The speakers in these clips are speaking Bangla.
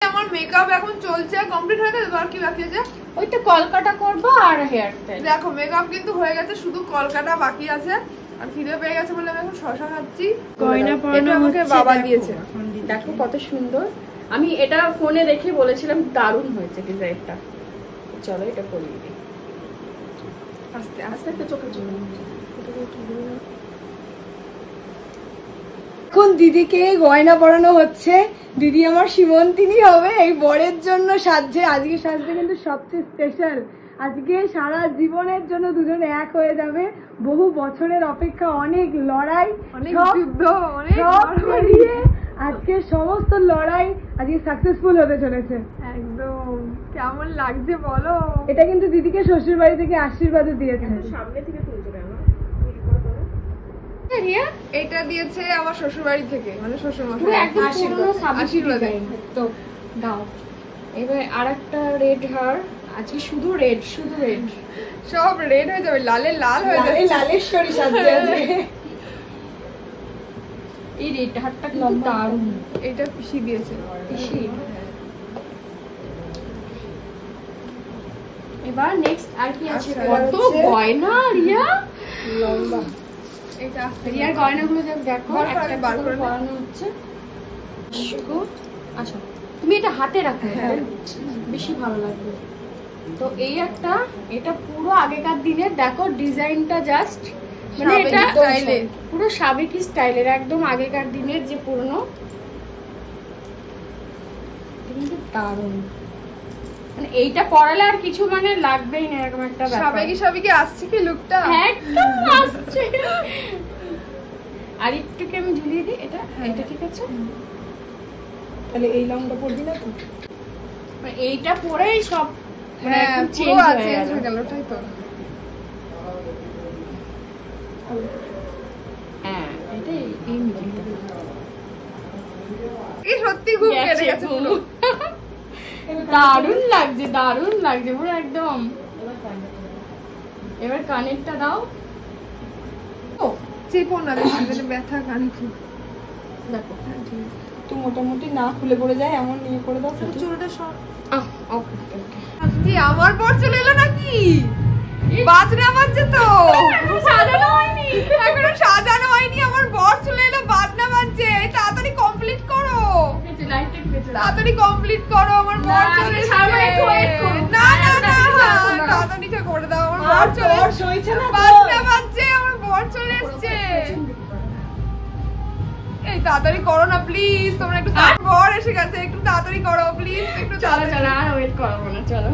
আমার মেকআপ এখন চলছে, কমপ্লিট হয়ে গেছে। আর কি বাকি আছে? ওই তো কলকাটা করব আর হেয়ার স্টাইল। দেখো মেকআপ কিন্তু হয়ে গেছে, শুধু কলকাটা বাকি আছে। আর খিদে পেয়ে গেছে বলে আমি এখন শশা খাচ্ছি। গয়না পরানো আমাকে বাবা দিয়েছে, দেখো কত সুন্দর। আমি এটা ফোনে দেখে বলেছিলাম দারুণ হয়েছে ডিজাইনটা। চলো এটা করিয়ে দিই। আস্তে আস্তে একটা চোখে চলে এখন দিদিকে গয়না পরানো হচ্ছে। দিদি আমার সীমন্তিনী হবে, এই বরের জন্য সাজছে। আজকে সাজতে কিন্তু সবচেয়ে স্পেশাল। আজকে সারা জীবনের জন্য দুজন এক হয়ে যাবে। বহু বছরের অপেক্ষা, অনেক লড়াই, অনেক সব যুদ্ধ, অনেক সব পেরিয়ে আজকে সমস্ত লড়াই আজকে সাকসেসফুল হতে চলেছে। একদম কেমন লাগছে বলো। এটা কিন্তু দিদিকে শ্বশুর বাড়ি থেকে আশীর্বাদও দিয়েছে। সামনে থেকে তুলছো কেন? এটা দিয়েছে আমার শ্বশুর বাড়ি থেকে, মানে শ্বশুর মশাই। একদম আশীর্বাদ তো দাও। এবার আরেকটা রেড হার। আজকে শুধু রেড, শুধু রেড, সব রেড হয়ে যাবে, লালে লাল হয়ে যাবে। লালেশ্বরী সাজছে আজকে। এই রেড হারটা কিন্তু দারুণ। এটা পিসি দিয়েছে। পিসি। এবার নেক্সট আর কি আছে? কত গয়না রিয়া, লম্বা। এটা রিয়ার গয়নাগুলো দেখো, একটা বার করে পরানো হচ্ছে। আচ্ছা তুমি এটা হাতে রাখো, বেশি ভালো লাগবে। তো এই একটা, এটা পুরো আগেকার দিনের, দেখো ডিজাইনটা জাস্ট মানে এটা পুরো সাবেকি স্টাইলের, একদম আগেকার দিনের যে পুরনো। কিন্তু দারুণ, মানে এইটা পরালে আর কিছু মানে লাগবেই না, এরকম একটা ব্যাপার। সাবেকি সাবেকি আসছে কি লুকটা? একদম আসছে। আর একটুকে আমি ঝুলিয়ে দিই এটা। এটা ঠিক আছে? তাহলে এই লংটা পরবি না তো? এইটা পরেই সব চেঞ্জ হয়ে গেল, তাই তো? হ্যাঁ এটা এই মিডিলটা এই সত্যি খুব কেটে গেছে পুরো। দারুণ লাগছে, দারুণ লাগছে পুরো একদম। এবার কানেরটা দাও। ও চেপো না, বেশি ব্যথা কানে খুব। দেখো তো মোটামুটি না খুলে পড়ে যায় এমন নিয়ে করে দাও। চুলটা সব ওকে। আমার বর চলে এলো নাকি? বাজনা বাজছে তো, সাজানো হয়নি, এখনো সাজানো হয়নি। আমার বর চলে এলো, বাজনা বাজছে। তাড়াতাড়ি কমপ্লিট করো, তাড়াতাড়ি কমপ্লিট করো। আমার বর চলে এসেছে। না না না, তাড়াতাড়ি করে দাও। আমার বর চলে এসেছে, বাজনা বাজছে, আমার বর চলে এসেছে। এই তাড়াতাড়ি করো না প্লিজ, তোমরা একটু। বর এসে গেছে, একটু তাড়াতাড়ি করো প্লিজ, একটু। চলো চলো, আর ওয়েট করবো না, চলো।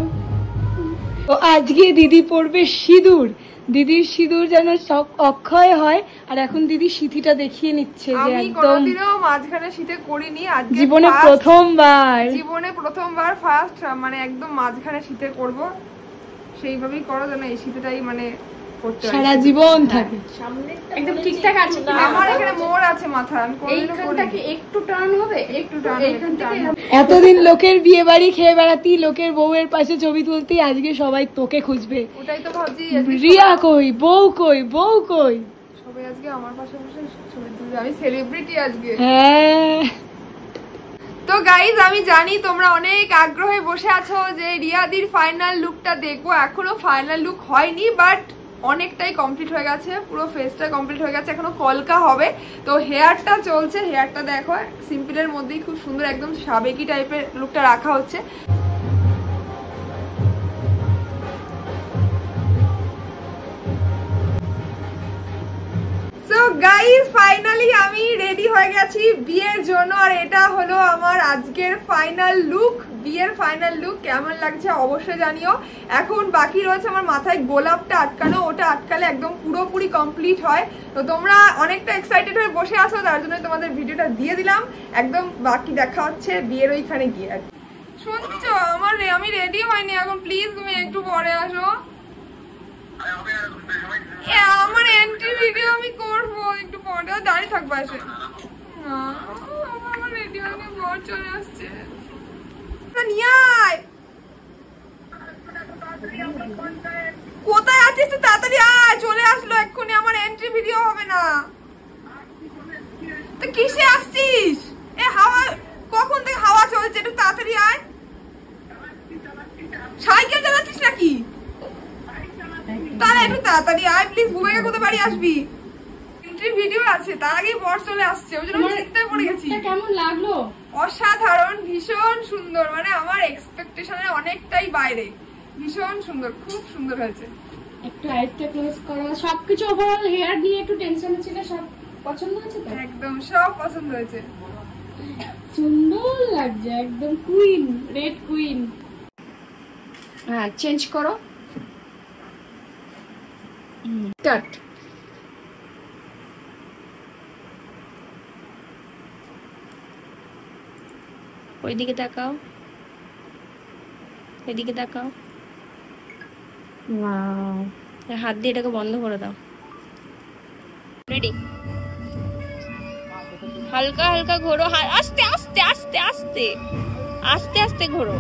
তো আজকে দিদি পরবে সিঁদুর। দিদির সিঁদুর যেন সব অক্ষয় হয়। আর এখন দিদি সিঁথিটা দেখিয়ে নিচ্ছে যে আমি একদম কোনোদিনও মাঝখানে শীতে করিনি, আজকে জীবনে প্রথমবার। জীবনে প্রথমবার ফার্স্ট, মানে একদম মাঝখানে শীতে করব। সেইভাবেই করো যেন এই শীতেটাই মানে করতে সারা জীবন থাকে। একদম ঠিকঠাক আছে। আমার এখানে মোড় আছে মাথা, আমি এইখানটাকে একটু টার্ন হবে, একটু টার্ন, এইখান থেকে। এতদিন লোকের বিয়ে বাড়ি খেয়ে বেড়াতি, লোকের বউয়ের পাশে ছবি তুলতেই আজকে সবাই তোকে খুঁজবে। ওটাই তো ভাবছি, রিয়া কই, বউ কই, বউ কই। সবাই আজকে আমার পাশে বসে ছবি তুলবে, আমি সেলিব্রিটি আজকে। হ্যাঁ তো গাইজ আমি জানি তোমরা অনেক আগ্রহে বসে আছো যে রিয়াদির ফাইনাল লুকটা দেখবো। এখনো ফাইনাল লুক হয়নি, বাট অনেকটাই কমপ্লিট হয়ে গেছে, পুরো ফেসটা কমপ্লিট হয়ে গেছে। এখনো কলকা হবে। তো হেয়ারটা চলছে, হেয়ারটা দেখো সিম্পলের মধ্যেই খুব সুন্দর, একদম সাবেকি টাইপের লুকটা রাখা হচ্ছে। সো গাইজ ফাইনালি আমি রেডি হয়ে গেছি বিয়ের জন্য। আর এটা হলো আমার আজকের ফাইনাল লুক, বিয়ের ফাইনাল লুক। কেমন লাগছে অবশ্যই জানিও। এখন বাকি রয়েছে আমার মাথায় গোলাপটা আটকানো, ওটা আটকালে একদম পুরোপুরি কমপ্লিট হয়। তো তোমরা অনেকটা এক্সাইটেড হয়ে বসে আছো, তার জন্য তোমাদের ভিডিওটা দিয়ে দিলাম। একদম বাকি দেখা হচ্ছে বিয়ের ওইখানে গিয়ে। শুনছো আমি রেডি হয়নি এখন, প্লিজ তুমি একটু পরে আসো। আমার এন্ট্রি ভিডিও আমি করবো, একটু পরে দাঁড়িয়ে থাকবো এসে। আমার রেডি হয়নি, বর চলে আসছে। নিয়ে আয়, কোথায় আছিস তুই? তাড়াতাড়ি আয়, চলে আসলো এক্ষুনি। আমার এন্ট্রি ভিডিও হবে না তো কিসে আসছিস? এ হাওয়া, কখন থেকে হাওয়া চলছে, একটু তাড়াতাড়ি আয়। একটু তাড়াতাড়ি আয় প্লিজ, বুবাইকে কোথায় বাড়ি আসবি, এন্ট্রি ভিডিও আছে, তার আগেই বর চলে আসছে, ওই জন্য চিন্তায় পড়ে গেছি। কেমন লাগলো? অসাধারণ, ভীষণ সুন্দর, মানে আমার এক্সপেকটেশনের অনেকটাই বাইরে, ভীষণ সুন্দর, খুব সুন্দর হয়েছে। একটু আইসটা ক্লোজ করো, সবকিছু ওভারঅল হেয়ার নিয়ে একটু টেনশনে ছিল, সব পছন্দ হয়েছে তো? একদম সব পছন্দ হয়েছে, সুন্দর লাগছে, একদম কুইন, রেড কুইন। হ্যাঁ চেঞ্জ করো, স্টার্ট। ওইদিকে তাকাও, এদিকে তাকাও, হাত দিয়ে এটাকে বন্ধ করে দাও। রেডি? হালকা হালকা ঘোরো, আস্তে আস্তে আস্তে আস্তে আস্তে আস্তে ঘোরো।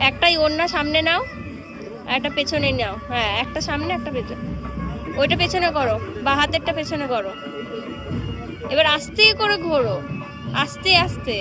একটাই ওড়না সামনে নাও, একটা পেছনে নাও। হ্যাঁ, একটা সামনে একটা পেছনে, ওইটা পেছনে করো, বা হাতেরটা পেছনে করো। এবার আস্তে করে ঘোরো, আস্তে আস্তে।